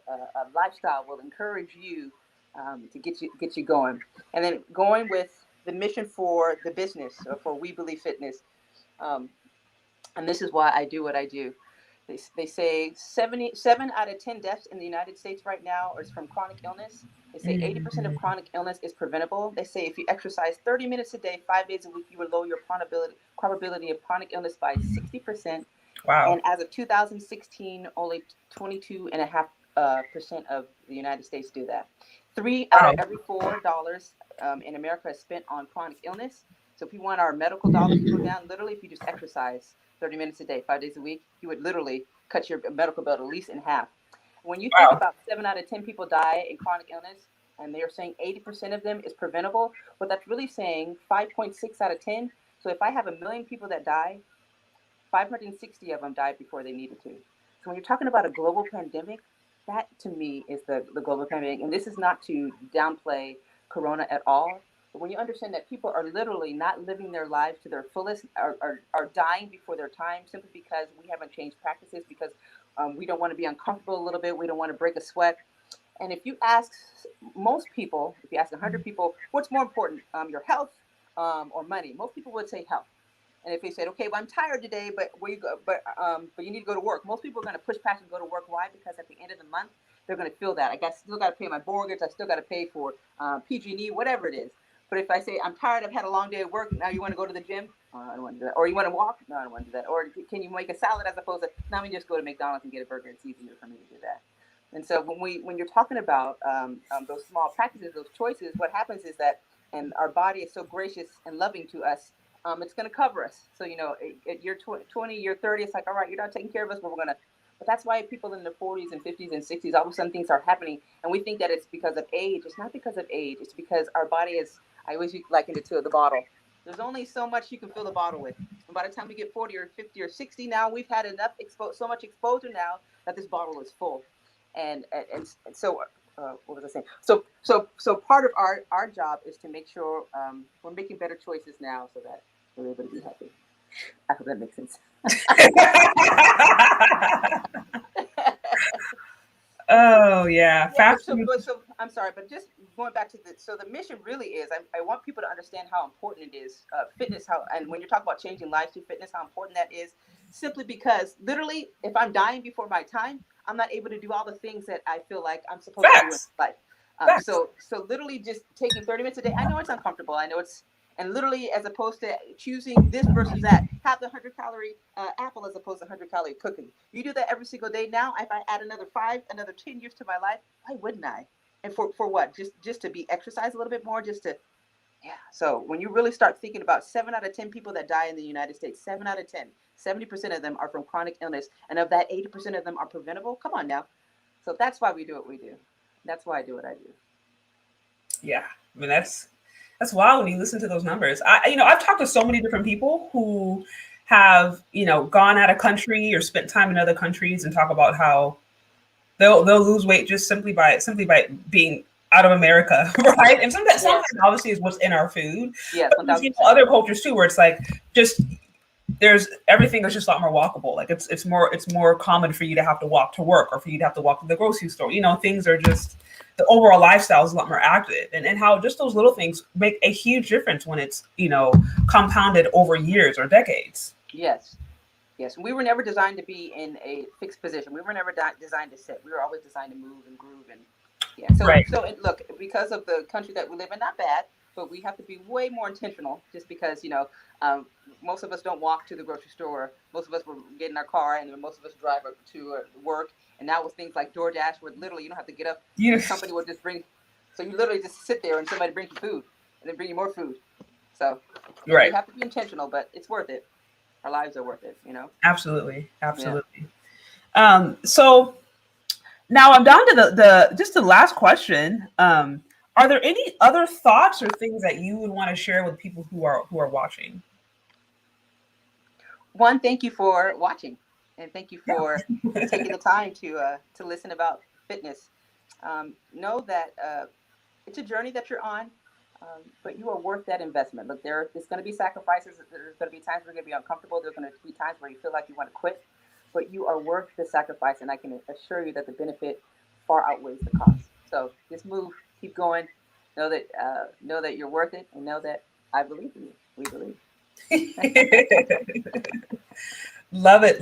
lifestyle will encourage you to get you going. And then going with the mission for the business, or for We Believe Fitness. Um, and this is why I do what I do. They say 7 out of 10 deaths in the United States right now is from chronic illness. They say 80% of chronic illness is preventable. They say if you exercise 30 minutes a day, 5 days a week, you will lower your probability of chronic illness by 60%. Wow. And as of 2016, only 22.5% of the United States do that. 3 out of every $4 in America is spent on chronic illness. So if you want our medical dollars to go down, literally, if you just exercise 30 minutes a day, 5 days a week, you would literally cut your medical bill at least in half. When you think about 7 out of 10 people die in chronic illness, and they're saying 80% of them is preventable, what that's really saying, 5.6 out of 10. So if I have 1,000,000 people that die, 560 of them died before they needed to. So when you're talking about a global pandemic, that to me is the global pandemic. And this is not to downplay Corona at all. But when you understand that people are literally not living their lives to their fullest, are dying before their time simply because we haven't changed practices, because we don't want to be uncomfortable a little bit. We don't want to break a sweat. And if you ask most people, if you ask 100 people, what's more important, your health or money? Most people would say health. And if they said, okay, well, I'm tired today, but where you go, but you need to go to work. Most people are going to push past and go to work. Why? Because at the end of the month, they're going to feel that still got to pay my mortgage. I still got to pay for PG&E, whatever it is. But if I say I'm tired, I've had a long day at work. Now you want to go to the gym? I don't want to do that. Or you want to walk? No, I don't want to do that. Or can you make a salad as opposed to now we just go to McDonald's and get a burger? It's easier for me to do that. And so when you're talking about those small practices, those choices, what happens is that, and our body is so gracious and loving to us, it's going to cover us. So, at year 20, year 30, it's like, all right, you're not taking care of us, but but that's why people in their 40s and 50s and 60s, all of a sudden things are happening. And we think that it's because of age. It's not because of age. It's because our body is, I always liken it to the bottle. There's only so much you can fill the bottle with. And by the time we get 40 or 50 or 60 now, we've had so much exposure now that this bottle is full. And so, what was I saying? So part of our job is to make sure we're making better choices now so that we're able to be happy. I hope that makes sense. Oh yeah. So I'm sorry, but just going back to the mission really is I want people to understand how important it is, fitness, and when you're talking about changing lives through fitness, how important that is, simply because literally if I'm dying before my time, I'm not able to do all the things that I feel like I'm supposed to do in life. So literally just taking 30 minutes a day, I know it's uncomfortable. I know it's, and literally as opposed to choosing this versus that, have the 100-calorie apple as opposed to 100-calorie cookie. You do that every single day. Now, if I add another 10 years to my life, why wouldn't I? And for what? Just to be exercise a little bit more, yeah. So when you really start thinking about 7 out of 10 people that die in the United States, 7 out of 10, 70% of them are from chronic illness. And of that, 80% of them are preventable. Come on now. So that's why we do what we do. That's why I do what I do. Yeah. I mean, that's wild when you listen to those numbers. I've talked to so many different people who have, gone out of country or spent time in other countries and talk about how they'll lose weight just simply by being out of America, right? And sometimes obviously is what's in our food. Yeah, but other cultures too, where it's like everything is just a lot more walkable. Like it's more common for you to have to walk to work or for you to have to walk to the grocery store. Things are just the overall lifestyle is a lot more active, and how just those little things make a huge difference when it's, compounded over years or decades. Yes. Yes. We were never designed to be in a fixed position. We were never designed to sit. We were always designed to move and groove. And yeah. Right. Look, because of the country that we live in, not bad, but we have to be way more intentional just because, most of us don't walk to the grocery store. Most of us will get in our car, and then most of us drive up to work. And now with things like DoorDash, where literally you don't have to get up. The company will just bring. So you literally just sit there and somebody brings you food and then bring you more food. So Right. You have to be intentional, but it's worth it. Our lives are worth it, Absolutely. So now I'm down to the last question. Are there any other thoughts or things that you would want to share with people who are watching? One, thank you for watching, and thank you for taking the time to listen about fitness. Know that it's a journey that you're on, but you are worth that investment. Look, there's going to be sacrifices. There's going to be times where you're going to be uncomfortable. There's going to be times where you feel like you want to quit, but you are worth the sacrifice, and I can assure you that the benefit far outweighs the cost. So just move, keep going. Know that you're worth it, and know that I believe in you. We believe. Love it.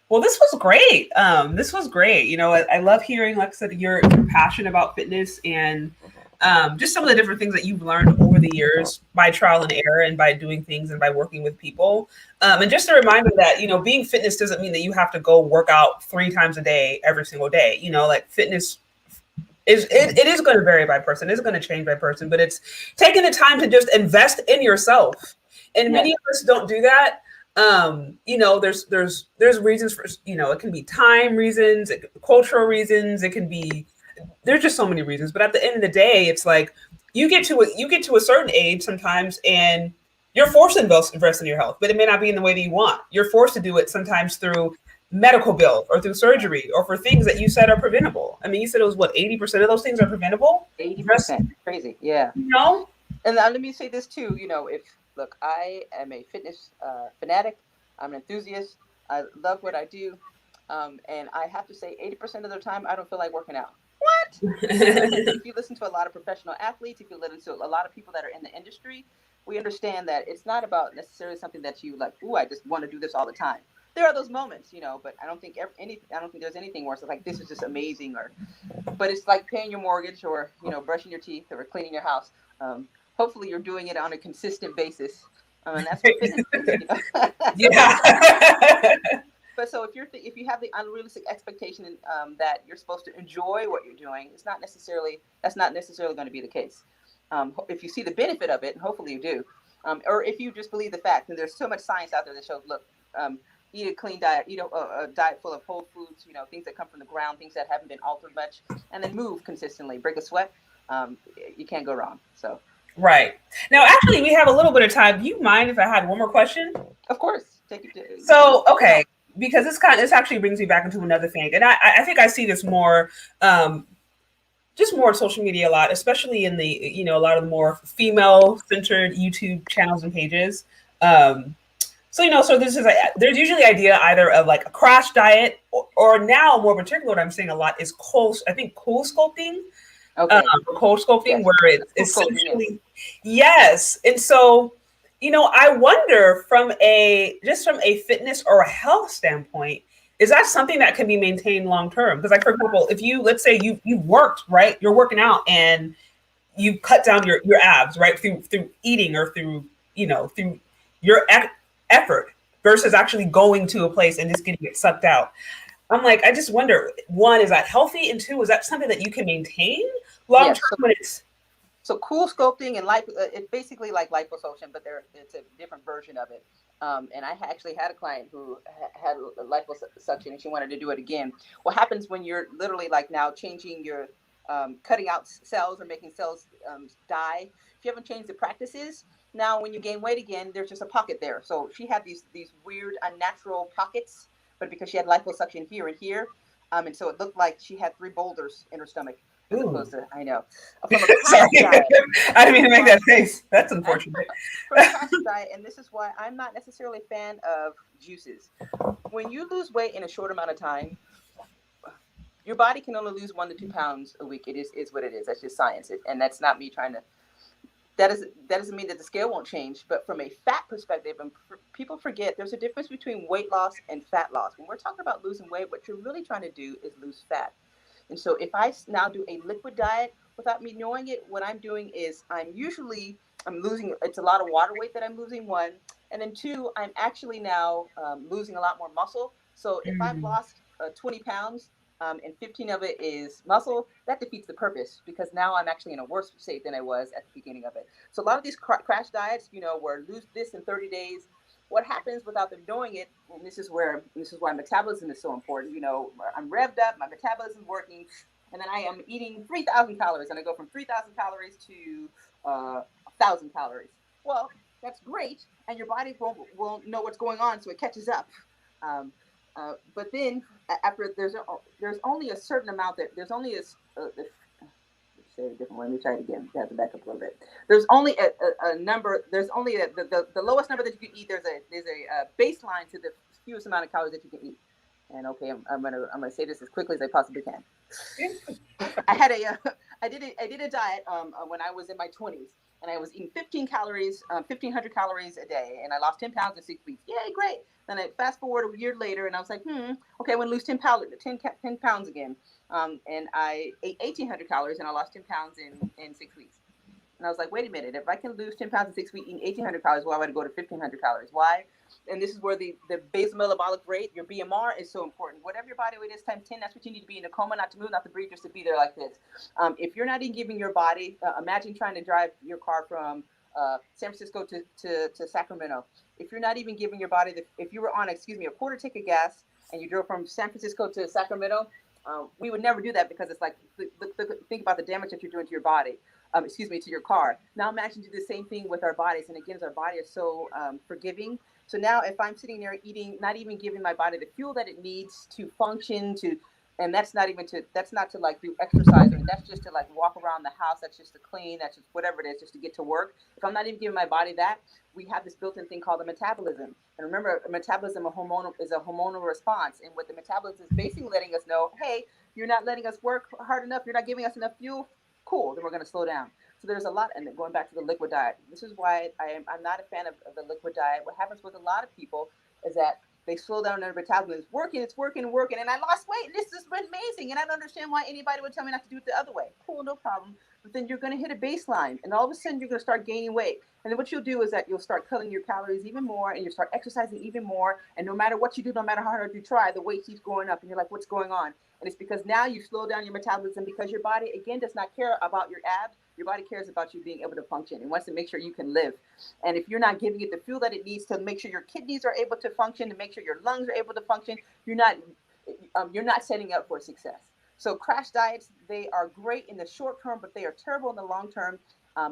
Well, this was great. I love hearing, like I said, your passion about fitness, and just some of the different things that you've learned over the years by trial and error and by doing things and by working with people. And just a reminder that, being fitness doesn't mean that you have to go work out 3 times a day, every single day. Like fitness it is going to vary by person. It's going to change by person, but it's taking the time to just invest in yourself. And many of us don't do that. There's reasons for, it can be time reasons, cultural reasons. It can be, there's just so many reasons. But at the end of the day, it's like you get to a certain age sometimes, and you're forced to invest in your health, but it may not be in the way that you want. You're forced to do it sometimes through medical bills or through surgery or for things that you said are preventable. I mean, you said it was 80% of those things are preventable? 80%. Crazy. Yeah. And let me say this too, look, I am a fitness fanatic. I'm an enthusiast. I love what I do. And I have to say 80% of the time, I don't feel like working out. What? If you listen to a lot of professional athletes, if you listen to a lot of people that are in the industry, we understand that it's not about necessarily something that you like, I just want to do this all the time. There are those moments, but I don't think there's anything worse. It's like, this is just amazing, but it's like paying your mortgage or, brushing your teeth or cleaning your house. Hopefully you're doing it on a consistent basis. And that's what fitness is, Yeah. But so if you have the unrealistic expectation that you're supposed to enjoy what you're doing, that's not necessarily going to be the case. If you see the benefit of it, and hopefully you do, or if you just believe the fact, and there's so much science out there that shows, look, eat a clean diet, eat a diet full of whole foods, things that come from the ground, things that haven't been altered much, and then move consistently, break a sweat. You can't go wrong. So. Right. Now, actually, we have a little bit of time. Do you mind if I had one more question? Of course. Take it. So, okay, because this actually brings me back into another thing, and I think I see this more, just more on social media a lot, especially in the a lot of the more female-centered YouTube channels and pages. So there's usually idea either of like a crash diet, or now more particular, what I'm seeing a lot is cool sculpting. Okay. Cold sculpting, yes. Where it's essentially, yes. And so, I wonder from a fitness or a health standpoint, is that something that can be maintained long term? Because, like, for example, if let's say you've worked, right, you're working out and you cut down your abs, right, through eating or through your effort versus actually going to a place and just getting it sucked out. I'm like, I just wonder, one, is that healthy? And two, is that something that you can maintain long term when it's... So cool sculpting and it's basically like liposuction, but it's a different version of it. And I actually had a client who had liposuction and she wanted to do it again. What happens when you're literally like now changing your, cutting out cells or making cells die? If you haven't changed the practices, now when you gain weight again, there's just a pocket there. So she had these weird unnatural pockets, but because she had liposuction here and here, and so it looked like she had 3 boulders in her stomach. As opposed to, I know. Sorry. Diet, I didn't mean to make that face. That's unfortunate. From a CASHAPP diet, and this is why I'm not necessarily a fan of juices. When you lose weight in a short amount of time, your body can only lose 1 to 2 pounds a week. It is what it is. That's just science. And that's not me trying to, that doesn't mean that the scale won't change, but from a fat perspective, and people forget there's a difference between weight loss and fat loss. When we're talking about losing weight, what you're really trying to do is lose fat. And so if I now do a liquid diet without me knowing it, what I'm doing is I'm losing, it's a lot of water weight that I'm losing, one. And then two, I'm actually now losing a lot more muscle. So if I've lost 20 pounds and 15 of it is muscle, that defeats the purpose, because now I'm actually in a worse state than I was at the beginning of it. So a lot of these crash diets, where lose this in 30 days, what happens without them knowing it, and this is why metabolism is so important. I'm revved up, my metabolism's working, and then I am eating 3,000 calories, and I go from 3,000 calories to 1,000 calories. Well, that's great, and your body won't know what's going on, so it catches up. But then after there's only a certain amount that there's only say it a different way. Let me try it again. You have to back up a little bit. There's only a number. There's only the lowest number that you can eat. There's a baseline to the fewest amount of calories that you can eat. And okay, I'm gonna say this as quickly as I possibly can. I did a diet when I was in my 20s, and I was eating 1,500 calories a day, and I lost 10 pounds in 6 weeks. Yay, great! Then I fast forward a year later, and I was like, okay, I'm gonna lose 10 pounds again. And I ate 1,800 calories, and I lost 10 pounds in 6 weeks. And I was like, wait a minute, if I can lose 10 pounds in 6 weeks eating 1,800 calories, why would I go to 1,500 calories? Why? And this is where the basal metabolic rate, your BMR, is so important. Whatever your body weight is times 10, that's what you need to be in a coma, not to move, not to breathe, just to be there like this. If you're not even giving your body, imagine trying to drive your car from San Francisco to Sacramento. If you're not even giving your body, if you were on, a quarter tank of gas and you drove from San Francisco to Sacramento, we would never do that, because it's like, think about the damage that you're doing to your body. To your car. Now imagine do the same thing with our bodies. And again, our body is so forgiving. So now if I'm sitting there eating, not even giving my body the fuel that it needs to function, and that's not to like do exercising. That's just to like walk around the house. That's just to clean. That's just whatever it is, just to get to work. If I'm not even giving my body that, we have this built-in thing called the metabolism. And remember, metabolism is a hormonal response. And what the metabolism is basically letting us know, hey, you're not letting us work hard enough. You're not giving us enough fuel. Cool, then we're going to slow down. So there's a lot, and going back to the liquid diet, this is why I'm not a fan of the liquid diet. What happens with a lot of people is that they slow down their metabolism. It's working, and I lost weight, and this has been amazing, and I don't understand why anybody would tell me not to do it the other way. Cool, no problem. But then you're going to hit a baseline, and all of a sudden you're going to start gaining weight. And then what you'll do is that you'll start cutting your calories even more, and you'll start exercising even more, and no matter what you do, no matter how hard you try, the weight keeps going up, and you're like, what's going on? And it's because now you slow down your metabolism, because your body, again, does not care about your abs. Your body cares about you being able to function and wants to make sure you can live. And if you're not giving it the fuel that it needs to make sure your kidneys are able to function, to make sure your lungs are able to function, you're not setting up for success. So crash diets, they are great in the short term, but they are terrible in the long term.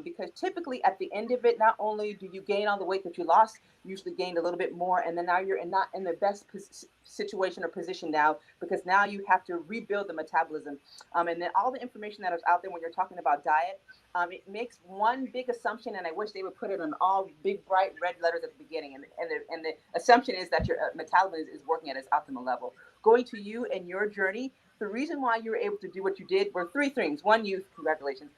Because typically at the end of it, not only do you gain all the weight that you lost, you usually gained a little bit more, and then now you're not in the best situation or position now, because now you have to rebuild the metabolism. And then all the information that is out there when you're talking about diet, it makes one big assumption, and I wish they would put it in all big bright red letters at the beginning. And the assumption is that your metabolism is working at its optimal level. Going to you and your journey, the reason why you were able to do what you did were three things. One, congratulations.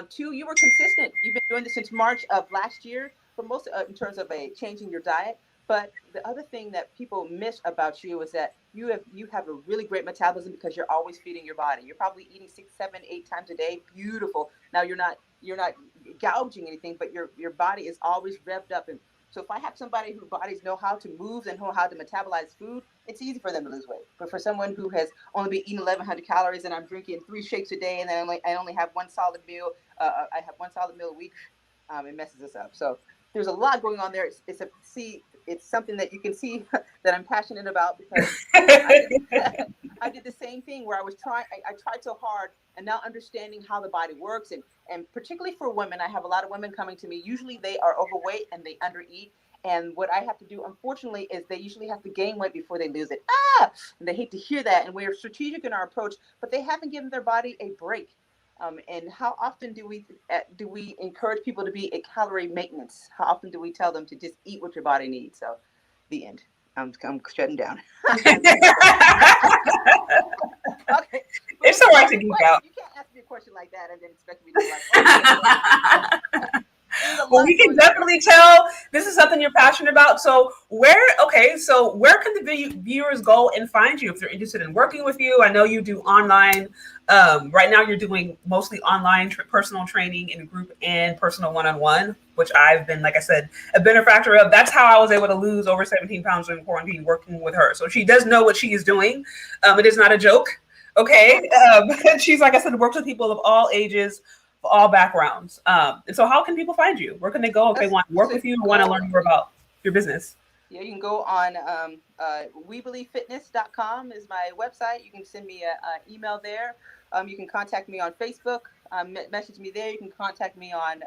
Two, you were consistent. You've been doing this since March of last year, but most in terms of changing your diet. But the other thing that people miss about you is that you have a really great metabolism, because you're always feeding your body. You're probably eating 6, 7, 8 times a day. Beautiful. Now you're not gouging anything, but your body is always revved up. And so if I have somebody whose bodies know how to move and know how to metabolize food, it's easy for them to lose weight. But for someone who has only been eating 1,100 calories, and I'm drinking 3 shakes a day, and then I only have one solid meal, I have one solid meal a week, it messes us up. So there's a lot going on there. It's something that you can see that I'm passionate about, because I did the same thing where I tried so hard, and now understanding how the body works, and particularly for women, I have a lot of women coming to me. Usually they are overweight and they undereat. And what I have to do, unfortunately, is they usually have to gain weight before they lose it. And they hate to hear that. And we're strategic in our approach, but they haven't given their body a break. And how often do we encourage people to be a calorie maintenance? How often do we tell them to just eat what your body needs? So, the end. I'm shutting down. Okay, It's all right to geek out. You can't ask me a question like that and then expect me to be like, oh, yeah. Well, we can definitely tell this is something you're passionate about. So where can the viewers go and find you if they're interested in working with you? I know you do online. Right now you're doing mostly online personal training in group and personal one-on-one, which I've been, like I said, a benefactor of. That's how I was able to lose over 17 pounds during quarantine working with her. So she does know what she is doing. It is not a joke. Okay. She's, like I said, works with people of all ages, all backgrounds. And so how can people find you? Where can they go if they want to work with you or want to learn more about your business? Yeah, you can go on WeBelieveFitness.com is my website. You can send me an email there. You can contact me on Facebook, message me there. You can contact me on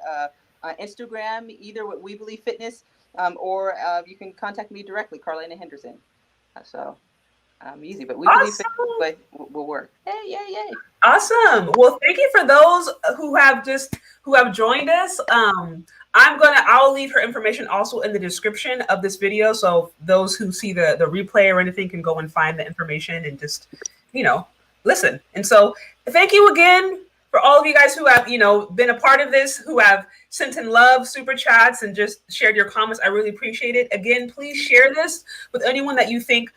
Instagram, either with We Believe Fitness, or you can contact me directly, Carlena Henderson. So easy, but We Believe Fitness will work. Hey, yay. Awesome. Well, thank you for those who have joined us. I'll leave her information also in the description of this video. So those who see the replay or anything can go and find the information and just, listen. And so thank you again for all of you guys who have, been a part of this, who have sent in love, super chats, and just shared your comments. I really appreciate it. Again, please share this with anyone that you think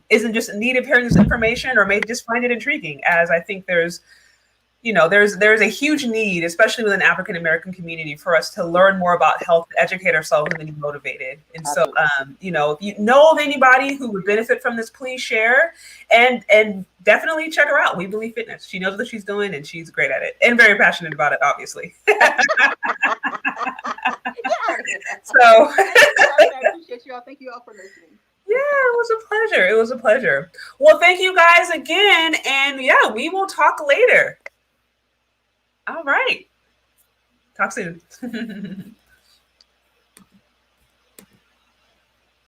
isn't just in need of hearing this information or may just find it intriguing, as I think there's a huge need, especially within the African American community, for us to learn more about health, educate ourselves, and then be motivated. And so, if you know of anybody who would benefit from this, please share and definitely check her out. We Believe Fitness. She knows what she's doing and she's great at it and very passionate about it, obviously. So I appreciate you all. Thank you all for listening. Yeah, it was a pleasure. It was a pleasure. Well, thank you guys again. And yeah, we will talk later. All right. Talk soon.